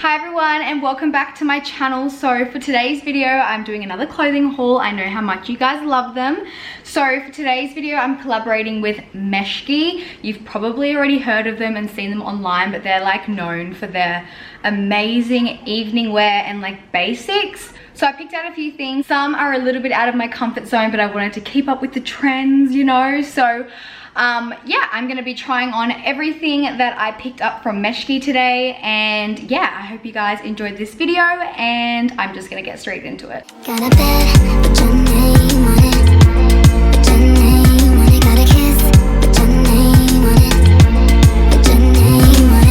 Hi everyone and welcome back to my channel. So for today's video I'm doing another clothing haul. I know how much you guys love them. So for today's video I'm collaborating with Meshki. You've probably already heard of them and seen them online, but they're like known for their amazing evening wear and like basics. So I picked out a few things. Some are a little bit out of my comfort zone, but I wanted to keep up with the trends, you know. So yeah, I'm gonna be trying on everything that I picked up from Meshki today, and yeah, I hope you guys enjoyed this video, and I'm just gonna get straight into it. Got a bed, put your name on it. Put your name on it. Got a kiss, put your name on it. Put your name on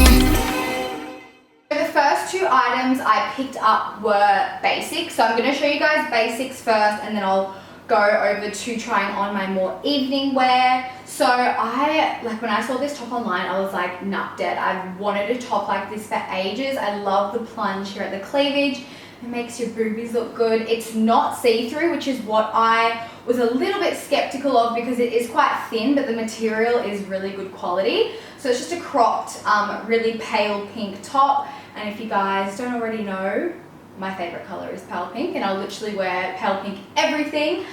it. The first two items I picked up were basics, so I'm gonna show you guys basics first, and then I'll go over to trying on my more evening wear. So when I saw this top online, I was like, nah, dead. I've wanted a top like this for ages. I love the plunge here at the cleavage. It makes your boobies look good. It's not see-through, which is what I was a little bit skeptical of because it is quite thin, but the material is really good quality. So it's just a cropped, really pale pink top. And if you guys don't already know, my favorite color is pale pink, and I'll literally wear pale pink everything.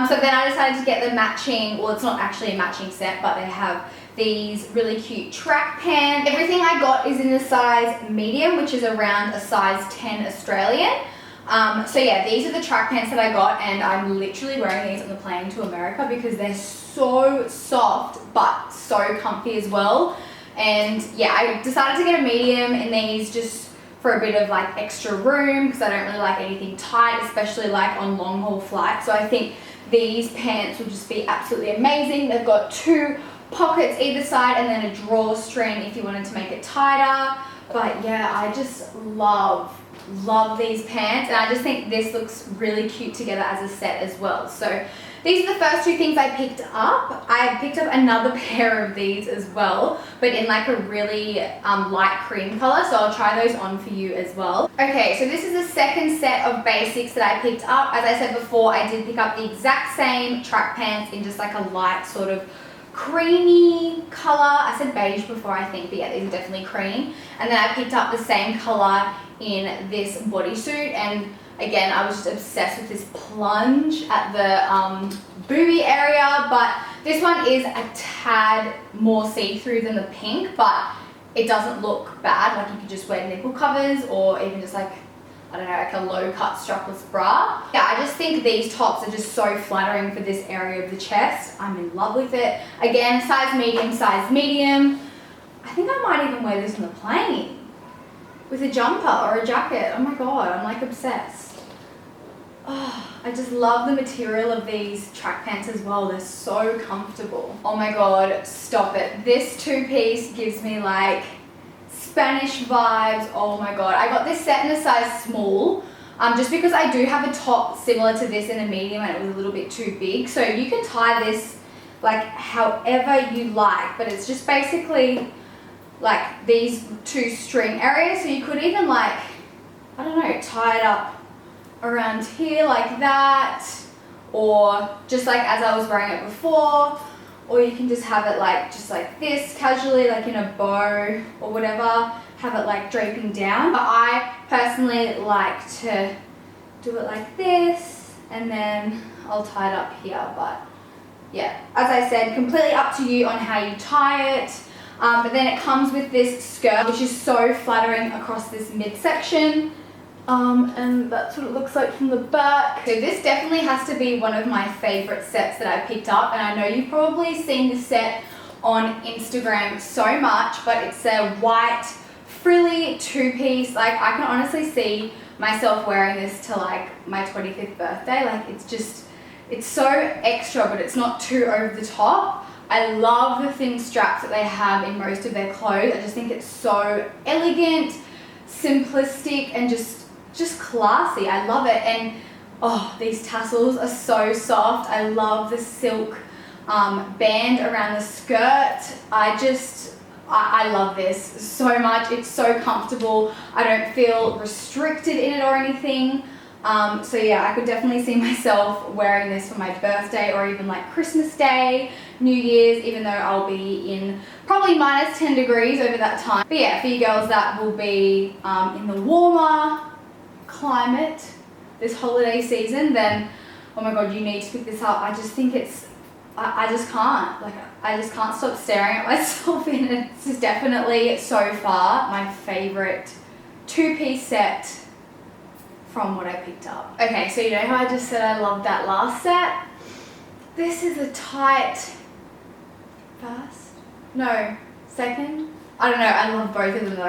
So then I decided to get the matching, well, it's not actually a matching set, but they have these really cute track pants. Everything I got is in the size medium, which is around a size 10 Australian. So yeah, these are the track pants that I got, and I'm literally wearing these on the plane to America because they're so soft, but so comfy as well. And yeah, I decided to get a medium in these just for a bit of like extra room because I don't really like anything tight, especially like on long haul flights. So I think these pants will just be absolutely amazing. They've got two pockets either side and then a drawstring if you wanted to make it tighter. But yeah, I just love these pants, and I just think this looks really cute together as a set as well. So these are the first two things I picked up. I picked up another pair of these as well, but in like a really light cream color, so I'll try those on for you as well. Okay, so this is the second set of basics that I picked up. As I said before, I did pick up the exact same track pants in just like a light sort of creamy color. I said beige before, I think, but yeah, these are definitely cream. And then I picked up the same color in this bodysuit, and again, I was just obsessed with this plunge at the boobie area, but this one is a tad more see-through than the pink, but it doesn't look bad. Like you could just wear nipple covers or even just like, I don't know, like a low-cut strapless bra. Yeah, I just think these tops are just so flattering for this area of the chest. I'm in love with it. Again, size medium, size medium. I think I might even wear this on the plane with a jumper or a jacket. Oh my god, I'm like obsessed. Oh, I just love the material of these track pants as well. They're so comfortable. Oh my god, stop it. This two-piece gives me like Spanish vibes. Oh my god. I got this set in a size small, just because I do have a top similar to this in a medium and it was a little bit too big. So you can tie this like however you like, but it's just basically like these two string areas. So you could even like, I don't know, tie it up around here like that, or just like as I was wearing it before, or you can just have it like just like this casually, like in a bow or whatever, have it like draping down. But I personally like to do it like this, and then I'll tie it up here. But yeah, as I said, completely up to you on how you tie it. But then it comes with this skirt, which is so flattering across this midsection. And that's what it looks like from the back. So this definitely has to be one of my favorite sets that I picked up, and I know you've probably seen this set on Instagram so much, but it's a white frilly two-piece. Like I can honestly see myself wearing this to like my 25th birthday. Like it's so extra, but it's not too over the top. I love the thin straps that they have in most of their clothes. I just think it's so elegant, simplistic, and just classy. I love it. And oh, these tassels are so soft. I love the silk band around the skirt. I love this so much. It's so comfortable. I don't feel restricted in it or anything. So yeah, I could definitely see myself wearing this for my birthday or even like Christmas Day, New Year's, even though I'll be in probably minus 10 degrees over that time. But yeah, for you girls that will be in the warmer climate this holiday season, then oh my god, you need to pick this up. I just think it's, I just can't, like, I just can't stop staring at myself in it. This is definitely so far my favorite two-piece set from what I picked up. Okay, so you know how I just said I loved that last set? This is a tight first? No, second? I don't know, I love both of them though.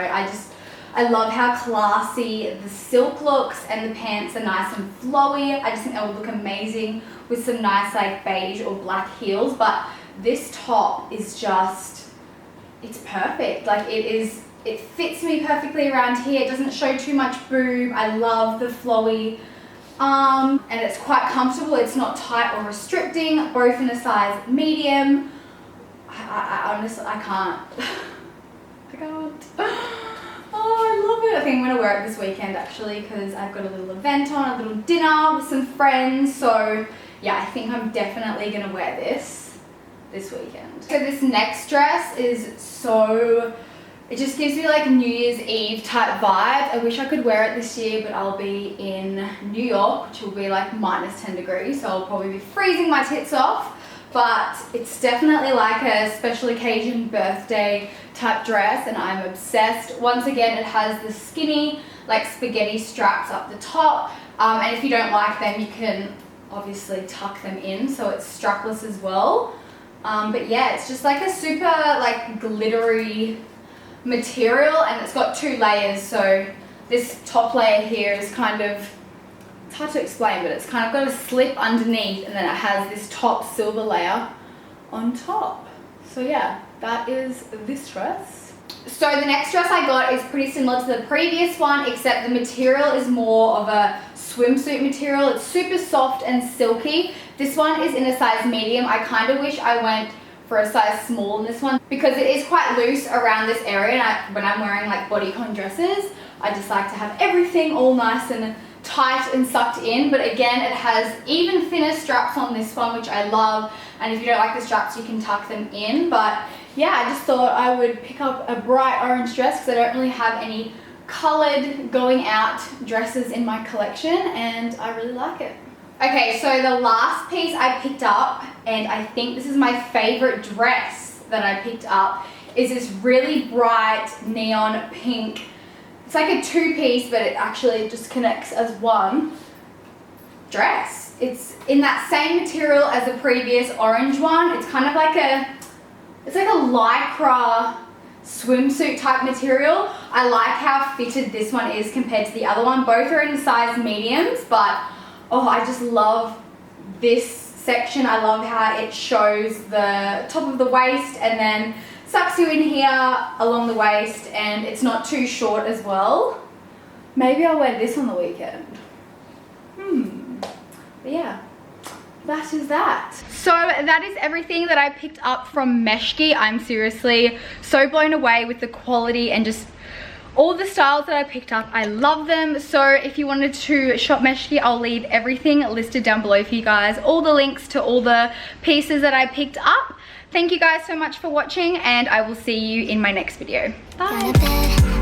I love how classy the silk looks and the pants are nice and flowy. I just think they will look amazing with some nice like beige or black heels. But this top is just, it's perfect. Like it fits me perfectly around here. It doesn't show too much boob. I love the flowy and it's quite comfortable. It's not tight or restricting, both in a size medium. I honestly, I can't. I can't. Oh, I love it. I think I'm going to wear it this weekend actually because I've got a little event on, a little dinner with some friends. So yeah, I think I'm definitely going to wear this weekend. So this next dress is so, it just gives me like a New Year's Eve type vibe. I wish I could wear it this year, but I'll be in New York, which will be like minus 10 degrees. So I'll probably be freezing my tits off. But it's definitely like a special occasion birthday type dress and I'm obsessed. Once again, it has the skinny like spaghetti straps up the top and if you don't like them you can obviously tuck them in, so it's strapless as well. But yeah, it's just like a super like glittery material and it's got two layers. So this top layer here is kind of, it's hard to explain, but it's kind of got a slip underneath and then it has this top silver layer on top. So yeah, that is this dress. So the next dress I got is pretty similar to the previous one, except the material is more of a swimsuit material. It's super soft and silky. This one is in a size medium. I kind of wish I went for a size small in this one because it is quite loose around this area and when I'm wearing like bodycon dresses, I just like to have everything all nice and tight and sucked in. But again, it has even thinner straps on this one, which I love, and if you don't like the straps you can tuck them in. But yeah, I just thought I would pick up a bright orange dress because I don't really have any colored going out dresses in my collection and I really like it. Okay, so the last piece I picked up, and I think this is my favorite dress that I picked up, is this really bright neon pink. It's like a two-piece, but it actually just connects as one dress. It's in that same material as the previous orange one. It's kind of like it's like a lycra swimsuit type material. I like how fitted this one is compared to the other one. Both are in size mediums, but oh, I just love this section. I love how it shows the top of the waist and then sucks you in here along the waist and it's not too short as well. Maybe I'll wear this on the weekend. But yeah, that is that. So that is everything that I picked up from Meshki. I'm seriously so blown away with the quality and just all the styles that I picked up. I love them. So if you wanted to shop Meshki, I'll leave everything listed down below for you guys. All the links to all the pieces that I picked up. Thank you guys so much for watching and I will see you in my next video. Bye.